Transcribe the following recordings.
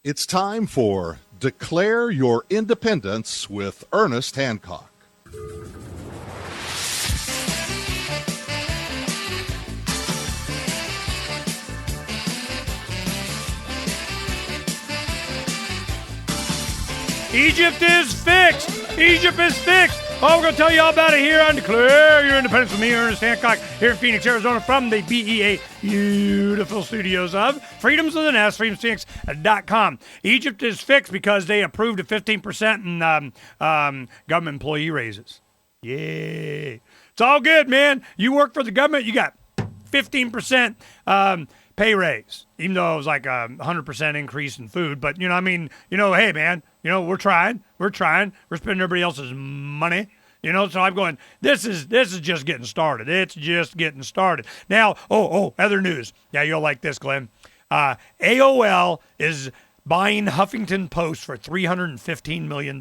It's time for Declare Your Independence with Ernest Hancock. Egypt is fixed. Egypt is fixed. Oh, we're going to tell you all about it here on Declare Your Independence with me, Ernest Hancock, here in Phoenix, Arizona, from the BEA beautiful studios of Freedoms with an S, freedomsphoenix.com. Egypt is fixed because they approved a 15% in government employee raises. Yay. It's all good, man. You work for the government, you got 15% pay raise, even though it was like a 100% increase in food. But, hey, man, we're trying, we're spending everybody else's money, so I'm going, this is just getting started. It's just getting started. Now, other news. Yeah, you'll like this, Glenn. AOL is buying Huffington Post for $315 million.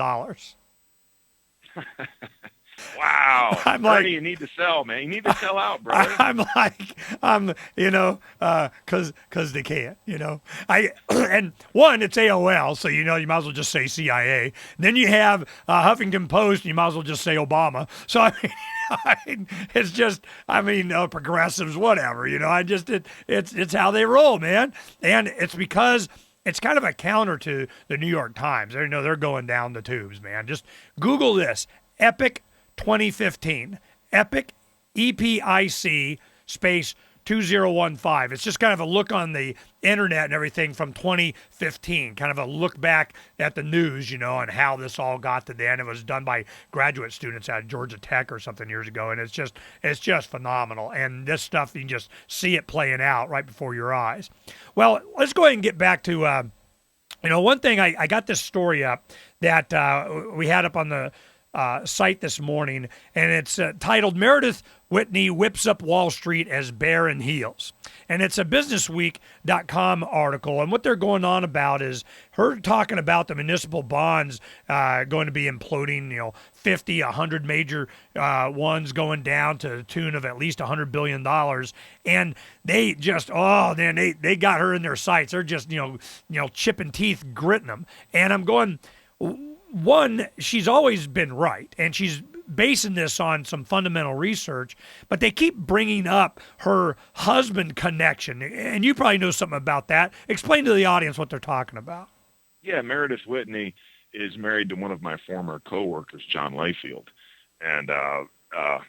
Wow. I'm like, Bernie, you need to sell, man. You need to sell out, brother. Because they can't, and one, it's AOL, so, you might as well just say CIA. Then you have Huffington Post, and you might as well just say Obama. So, it's just, progressives, whatever, it's how they roll, man. And it's because it's kind of a counter to the New York Times. They're going down the tubes, man. Just Google this, Epic 2015, Epic, EPIC, space 2015. It's just kind of a look on the internet and everything from 2015, kind of a look back at the news, and how this all got to the end. It was done by graduate students at Georgia Tech or something years ago, and it's just phenomenal. And this stuff, you can just see it playing out right before your eyes. Well, let's go ahead and get back to, one thing, I got this story up that we had up on the site this morning, and it's titled Meredith Whitney Whips Up Wall Street as Bear in Heels. And it's a businessweek.com article, and what they're going on about is her talking about the municipal bonds going to be imploding, 50, 100 major ones going down to the tune of at least $100 billion. And they just, they got her in their sights. They're just, chipping teeth, gritting them. And I'm going, one, she's always been right, and she's basing this on some fundamental research, but they keep bringing up her husband connection, and you probably know something about that. Explain to the audience what they're talking about. Yeah, Meredith Whitney is married to one of my former coworkers, John Layfield. And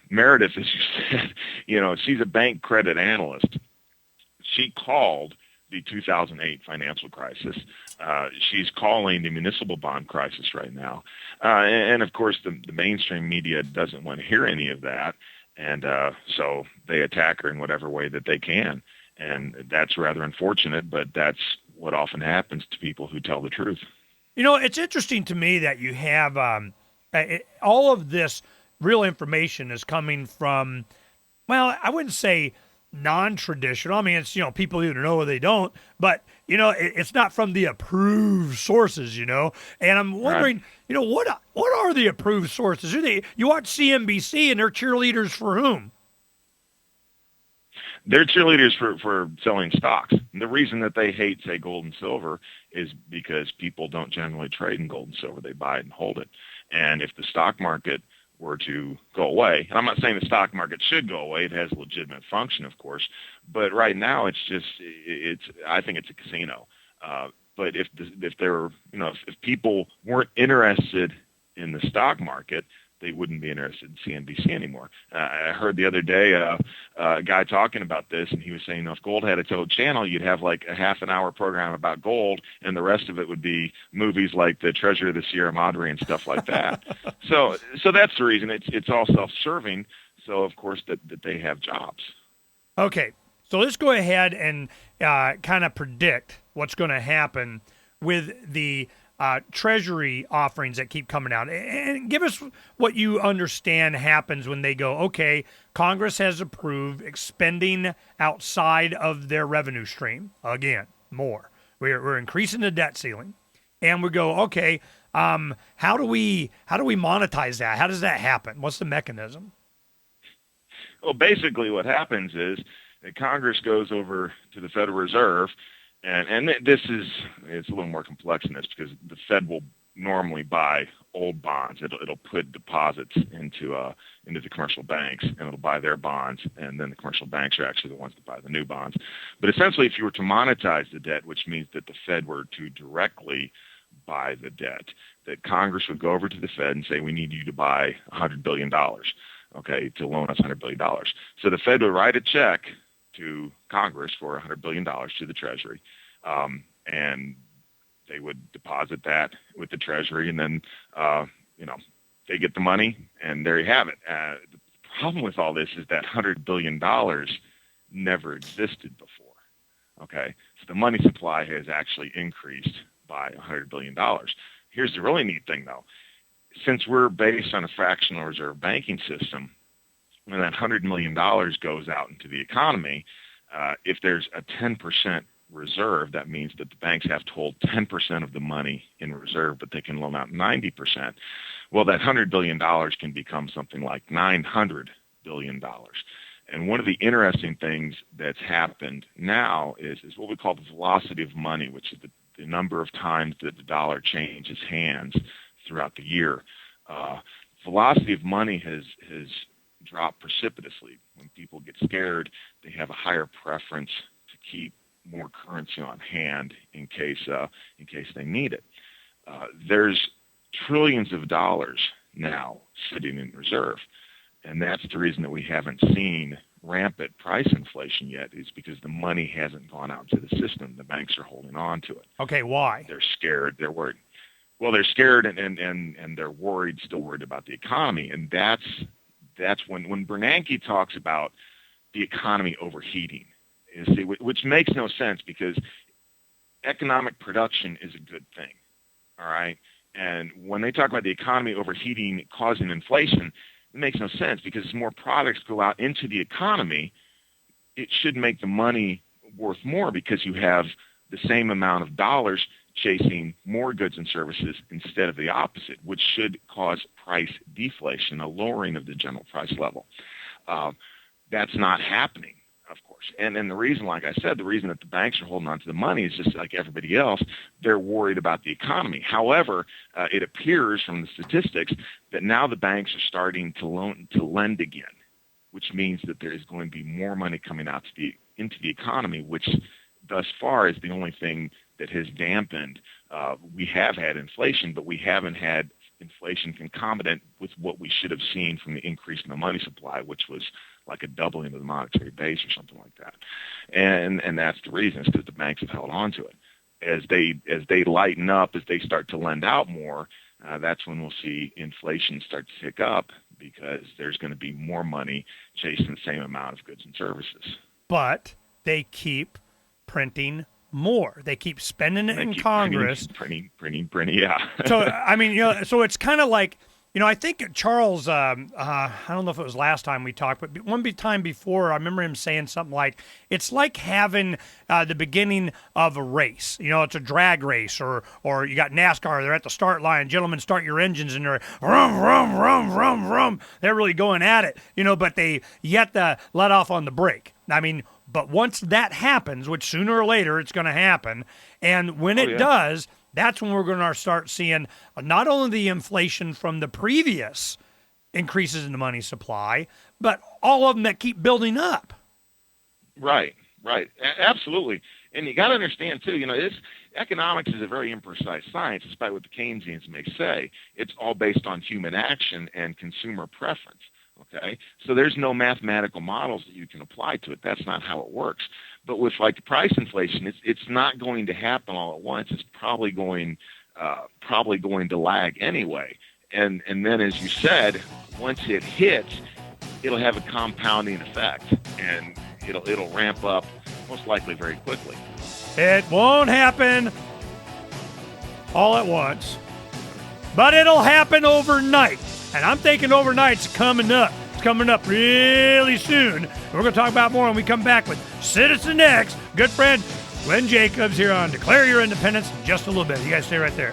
Meredith, as you said, she's a bank credit analyst. She called the 2008 financial crisis. She's calling the municipal bond crisis right now. And of course, the mainstream media doesn't want to hear any of that. And so they attack her in whatever way that they can. And that's rather unfortunate, but that's what often happens to people who tell the truth. It's interesting to me that you have all of this real information is coming from, well, I wouldn't say non-traditional. It's, people either know or they don't, but, it's not from the approved sources, and I'm wondering, what are the approved sources? You watch CNBC and they're cheerleaders for whom? They're cheerleaders for selling stocks. And the reason that they hate, say, gold and silver is because people don't generally trade in gold and silver. They buy it and hold it. And if the stock market were to go away, and I'm not saying the stock market should go away, it has a legitimate function, of course, but right now I think it's a casino. But if people weren't interested in the stock market, they wouldn't be interested in CNBC anymore. I heard the other day a guy talking about this, and he was saying, if gold had its own channel, you'd have like a half an hour program about gold, and the rest of it would be movies like The Treasure of the Sierra Madre and stuff like that. So that's the reason. It's all self-serving. So of course that they have jobs. Okay, so let's go ahead and kind of predict what's going to happen with the Treasury offerings that keep coming out, and give us what you understand happens when they go, okay, Congress has approved expending outside of their revenue stream. Again, more. We're increasing the debt ceiling, and we go, okay, how do we monetize that? How does that happen? What's the mechanism? Well, basically what happens is that Congress goes over to the Federal Reserve And it's a little more complex than this because the Fed will normally buy old bonds. It'll put deposits into the commercial banks, and it'll buy their bonds, and then the commercial banks are actually the ones that buy the new bonds. But essentially, if you were to monetize the debt, which means that the Fed were to directly buy the debt, that Congress would go over to the Fed and say, we need you to buy $100 billion, okay, to loan us $100 billion. So the Fed would write a check to Congress for $100 billion to the Treasury, and they would deposit that with the Treasury, and then, they get the money, and there you have it. The problem with all this is that $100 billion never existed before, okay? So the money supply has actually increased by $100 billion. Here's the really neat thing, though. Since we're based on a fractional reserve banking system, when that $100 million goes out into the economy, if there's a 10% reserve, that means that the banks have to hold 10% of the money in reserve, but they can loan out 90%. Well, that $100 billion can become something like $900 billion. And one of the interesting things that's happened now is what we call the velocity of money, which is the number of times that the dollar changes hands throughout the year. Velocity of money has dropped precipitously. When people get scared, they have a higher preference to keep more currency on hand in case they need it. There's trillions of dollars now sitting in reserve, and that's the reason that we haven't seen rampant price inflation yet, is because the money hasn't gone out to the system. The banks are holding on to it. Okay, why? They're scared. They're worried. Well, they're scared and they're worried, still worried about the economy, and that's when Bernanke talks about the economy overheating. Which makes no sense, because economic production is a good thing, all right? And when they talk about the economy overheating causing inflation, it makes no sense, because as more products go out into the economy, it should make the money worth more, because you have the same amount of dollars chasing more goods and services instead of the opposite, which should cause price deflation, a lowering of the general price level. That's not happening, of course. And the reason, like I said, the reason that the banks are holding on to the money is just like everybody else. They're worried about the economy. However, it appears from the statistics that now the banks are starting to lend again, which means that there is going to be more money coming out into the economy, which thus far is the only thing that has dampened. We have had inflation, but we haven't had inflation concomitant with what we should have seen from the increase in the money supply, which was like a doubling of the monetary base or something like that. And that's the reason, is because the banks have held on to it. As they lighten up, as they start to lend out more, that's when we'll see inflation start to tick up, because there's going to be more money chasing the same amount of goods and services. But they keep printing more. They keep spending it in Congress. Printing, yeah. So, I mean, so it's kind of like, I think Charles, I don't know if it was last time we talked, but one time before, I remember him saying something like, it's like having the beginning of a race. It's a drag race, or you got NASCAR, they're at the start line, gentlemen, start your engines, and they're rum, rum, rum, rum, rum. They're really going at it, but they yet let off on the brake. I mean, but once that happens, which sooner or later it's going to happen, and when it does, that's when we're going to start seeing not only the inflation from the previous increases in the money supply, but all of them that keep building up. Right. Absolutely. And you got to understand, too, economics is a very imprecise science, despite what the Keynesians may say. It's all based on human action and consumer preference. Okay, so there's no mathematical models that you can apply to it. That's not how it works. But with like price inflation, it's not going to happen all at once. It's probably going to lag anyway. And then, as you said, once it hits, it'll have a compounding effect, and it'll ramp up most likely very quickly. It won't happen all at once, but it'll happen overnight. And I'm thinking overnight's coming up. It's coming up really soon. We're going to talk about more when we come back with Citizen X. Good friend Glenn Jacobs here on Declare Your Independence in just a little bit. You guys stay right there.